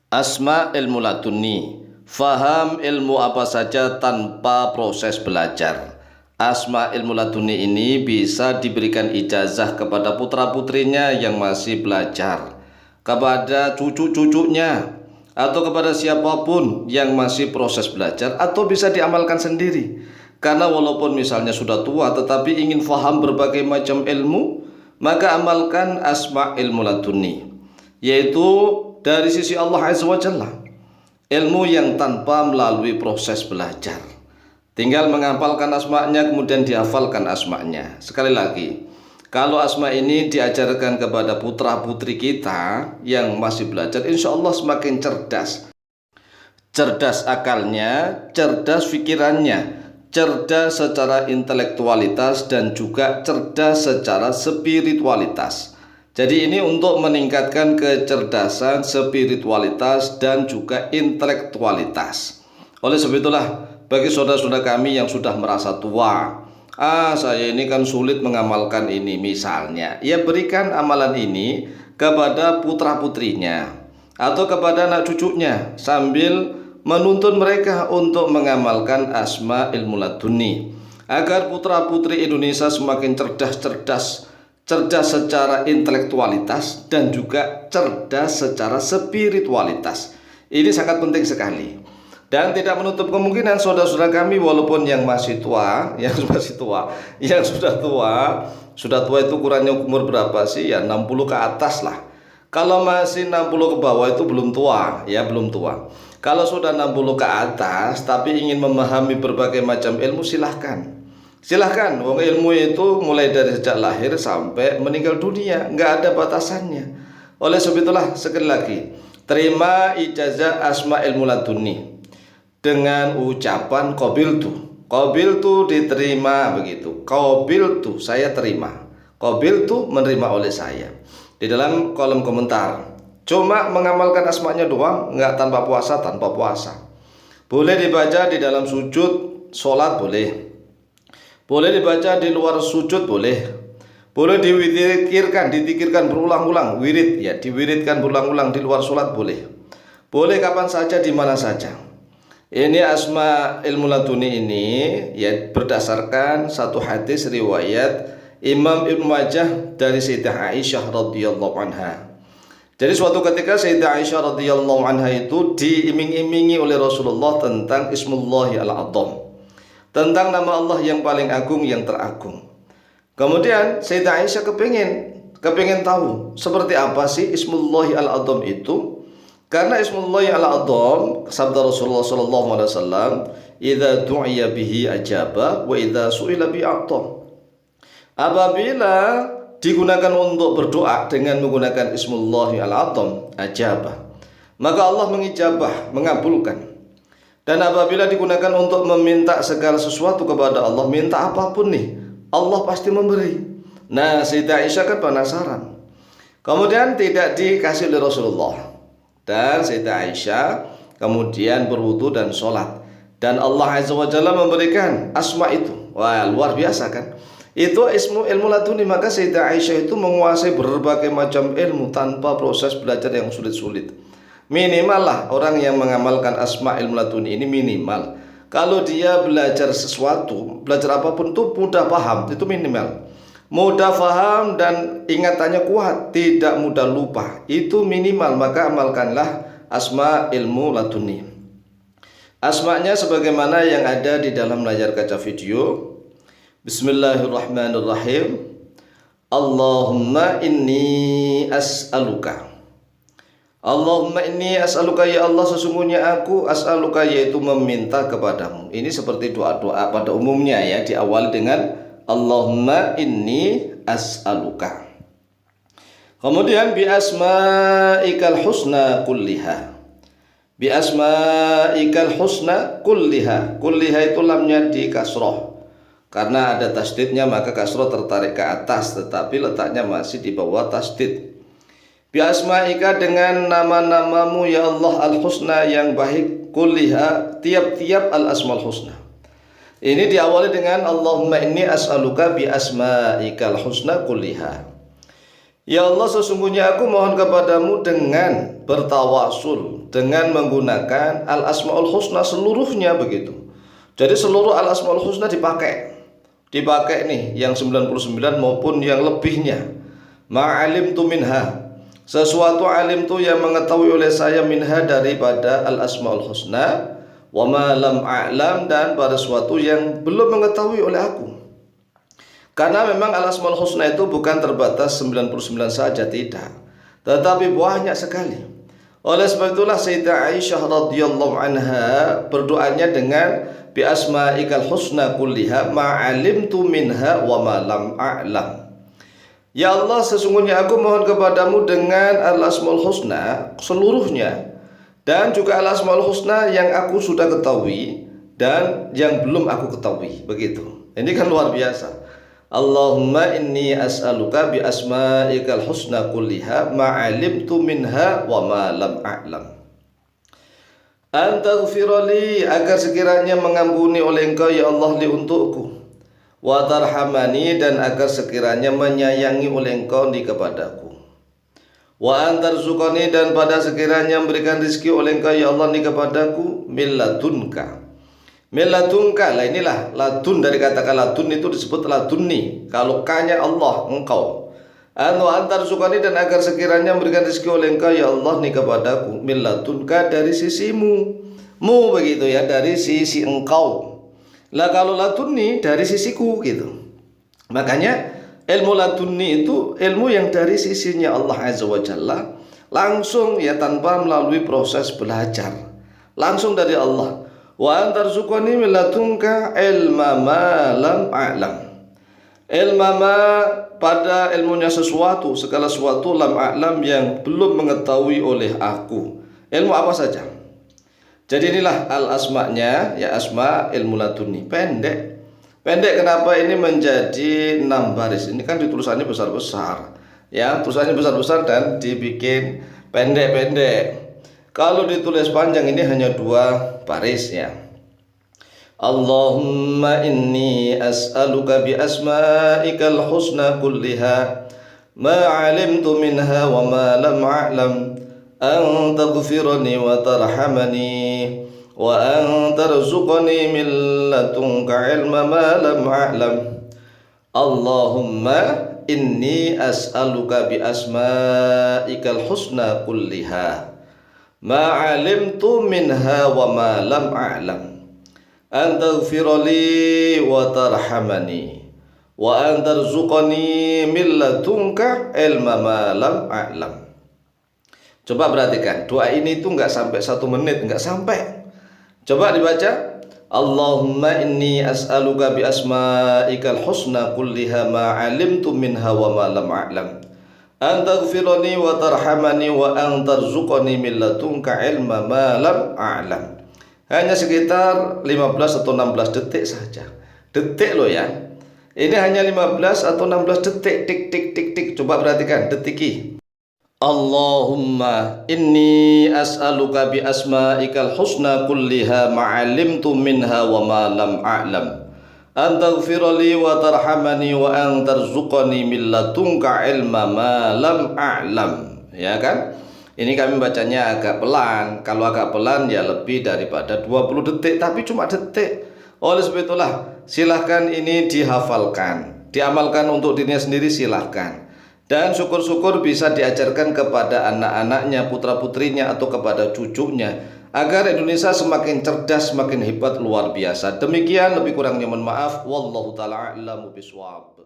Asma ilmu laduni, faham ilmu apa saja tanpa proses belajar. Asma ilmu laduni ini bisa diberikan ijazah kepada putra-putrinya yang masih belajar, kepada cucu-cucunya, atau kepada siapapun yang masih proses belajar, atau bisa diamalkan sendiri. Karena walaupun misalnya sudah tua tetapi ingin faham berbagai macam ilmu, maka amalkan asma ilmu laduni, yaitu dari sisi Allah Azza wa Jalla, ilmu yang tanpa melalui proses belajar. Tinggal menghafalkan asma'nya kemudian dihafalkan asma'nya. Sekali lagi, kalau asma ini diajarkan kepada putra putri kita yang masih belajar, insya Allah semakin cerdas. Cerdas akalnya, cerdas pikirannya, cerdas secara intelektualitas, dan juga cerdas secara spiritualitas. Jadi ini untuk meningkatkan kecerdasan, spiritualitas, dan juga intelektualitas. Oleh sebab itulah, bagi saudara-saudara kami yang sudah merasa tua, saya ini kan sulit mengamalkan ini misalnya, ya berikan amalan ini kepada putra-putrinya atau kepada anak cucunya sambil menuntun mereka untuk mengamalkan asma ilmu laduni, agar putra-putri Indonesia semakin cerdas secara intelektualitas dan juga cerdas secara spiritualitas. Ini sangat penting sekali. Dan tidak menutup kemungkinan saudara-saudara kami walaupun yang masih tua, yang sudah tua itu ukurannya umur berapa sih? Ya 60 ke atas lah. Kalau masih 60 ke bawah itu belum tua, ya belum tua. Kalau sudah 60 ke atas tapi ingin memahami berbagai macam ilmu, silahkan. Silahkan, wong ilmu itu mulai dari sejak lahir sampai meninggal dunia, nggak ada batasannya. Oleh sebab itulah, sekali lagi, terima ijazah asma ilmu laduni dengan ucapan qabiltu. Qabiltu diterima begitu. Qabiltu saya terima. Qabiltu menerima oleh saya. Di dalam kolom komentar. Cuma mengamalkan asmanya doang, nggak tanpa puasa. Boleh dibaca di dalam sujud, sholat boleh. Boleh dibaca di luar sujud boleh. Boleh didikirkan berulang-ulang, wirid ya, diwiridkan berulang-ulang di luar sholat boleh. Boleh kapan saja, di mana saja. Ini asma ilmu laduni ini ya berdasarkan satu hadis riwayat Imam Ibnu Majah dari Sayyidah Aisyah radhiyallahu anha. Jadi suatu ketika Sayyidah Aisyah radhiyallahu anha itu diiming-imingi oleh Rasulullah tentang Ismullahi al-A'zam, tentang nama Allah yang paling agung, yang teragung. Kemudian Sayyidah Aisyah kepingin tahu seperti apa sih Ismullahi al-A'zam itu. Karena Ismullahi al-A'zam, sabda Rasulullah SAW, "Idza du'iya bihi ajaba wa idza su'ila bi a'ta." Apabila digunakan untuk berdoa dengan menggunakan Ismullahi al-A'zam, ajaba, maka Allah mengijabah, mengabulkan. Dan apabila digunakan untuk meminta segala sesuatu kepada Allah, minta apapun nih, Allah pasti memberi. Nah, Sayyidah Aisyah kan penasaran. Kemudian tidak dikasih oleh Rasulullah. Dan Sayyidah Aisyah kemudian berwudu dan sholat. Dan Allah Azza wa Jalla memberikan asma itu. Wah, luar biasa kan? Itu ilmu laduni. Maka Sayyidah Aisyah itu menguasai berbagai macam ilmu tanpa proses belajar yang sulit-sulit. Minimal lah orang yang mengamalkan asma ilmu laduni ini minimal. Kalau dia belajar sesuatu, belajar apapun itu mudah paham, itu minimal. Mudah paham dan ingatannya kuat, tidak mudah lupa, itu minimal. Maka amalkanlah asma ilmu laduni. Asmanya sebagaimana yang ada di dalam layar kaca video. Bismillahirrahmanirrahim. Allahumma inni as'aluka. Allahumma inni as'aluka, ya Allah sesungguhnya aku as'aluka, yaitu meminta kepadamu. Ini seperti doa-doa pada umumnya ya, diawali dengan Allahumma inni as'aluka. Kemudian bi asma'ikal husna kulliha. Bi asma'ikal husna kulliha. Kulliha itu lamnya di kasroh. Karena ada tasdidnya maka kasroh tertarik ke atas, tetapi letaknya masih di bawah tasdid. Bi asma'ika, dengan nama-namamu ya Allah al-husna yang baik, kulliha tiap-tiap al-asmal husna. Ini diawali dengan Allahumma inni as'aluka bi asma'ikal husna kulliha. Ya Allah, sesungguhnya aku mohon kepadamu dengan bertawasul, dengan menggunakan al-asmaul husna seluruhnya begitu. Jadi seluruh al-asmaul husna dipakai nih, yang 99 maupun yang lebihnya. Ma'alim tu minha, sesuatu alim tu yang mengetahui oleh saya, minha daripada al-asmaul husna, wa ma lam a'lam, dan pada sesuatu yang belum mengetahui oleh aku. Karena memang al-asmaul husna itu bukan terbatas 99 saja, tidak, tetapi banyak sekali. Oleh sebab itulah Sayyidah Aisyah radhiyallahu anha berdoanya dengan bi asma'ikal husna kulliha ma 'alimtu minha wa ma lam a'lam. Ya Allah, sesungguhnya aku mohon kepadamu dengan al-asmaul husna seluruhnya, dan juga al-asmaul husna yang aku sudah ketahui dan yang belum aku ketahui. Begitu. Ini kan luar biasa. Allahumma inni as'aluka bi asma'ikal husna kulliha ma 'alimtu minha wa ma lam a'lam. Antaghfirali, agar sekiranya mengampuni oleh Engkau ya Allah li untukku. Wa tarhamani, dan agar sekiranya menyayangi oleh Engkau di kepadaku. Wa antarzuqani, dan pada sekiranya memberikan rezeki oleh Engkau ya Allah di kepadaku, min ladunka. Meladunka, lah inilah ladun, dari kata ladun itu disebut ladunni. Kalau kanya Allah, engkau. Anu antar sukani, dan agar sekiranya memberikan rezeki oleh Engkau ya Allah nih kepadaku, meladunka, dari sisimu, begitu ya, dari sisi Engkau. Lah kalau ladunni dari sisiku gitu. Makanya ilmu ladunni itu ilmu yang dari sisinya Allah Azza wa Jalla, langsung ya, tanpa melalui proses belajar, langsung dari Allah. Wa antarzuqani min ladunka ilma ma lam a'lam. Ilma ma, pada ilmunya sesuatu, segala sesuatu, lam a'lam, yang belum mengetahui oleh aku. Ilmu apa saja. Jadi inilah al-asma'nya, ya, asma ilmu laduni. Pendek kenapa ini menjadi 6 baris? Ini kan ditulisannya besar-besar, ya, tulisannya besar-besar dan dibikin pendek-pendek. Kalau ditulis panjang ini hanya 2 baris ya. Allahumma inni as'aluka bi asma'ikal husna kulliha ma 'alimtu minha wa ma lam a'lam, an taghfirani wa tarhamani wa an tarzuqani min ladunka ilma ma lam a'lam. Allahumma inni as'aluka bi asma'ikal husna kulliha ma 'alimtu minha wa ma lam a'lam, an taghfirali wa tarhamani wa an tarzuqani min ladunka ilma ma lam a'lam. Coba perhatikan, doa ini tuh nggak sampai 1 menit, nggak sampai. Coba dibaca, Allahumma inni as'aluka bi asma'ikal husna kulliha ma 'alimtu minha wa ma lam a'lam, antaghfirani wa tarhamani wa antarzuqani min ladunka ilma ma lam a'lam. Hanya sekitar 15 atau 16 detik saja. Detik loh ya. Ini hanya 15 atau 16 detik. Tik tik tik tik. Coba perhatikan detiki. Allahumma inni as'aluka bi asma'ikal husna kulliha ma 'alimtu minha wa ma lam a'lam, antaghfirali wa tarhamani wa antarzuqani min ladunka ilma ma lam a'lam. Ya kan? Ini kami bacanya agak pelan. Kalau agak pelan ya lebih daripada 20 detik, tapi cuma detik. Oleh sebab itulah silahkan ini dihafalkan, diamalkan untuk dirinya sendiri, silahkan. Dan syukur-syukur bisa diajarkan kepada anak-anaknya, putra-putrinya, atau kepada cucunya, agar Indonesia semakin cerdas, semakin hebat, luar biasa. Demikian, lebih kurangnya mohon maaf. Wallahu ta'ala a'lamu bishawab.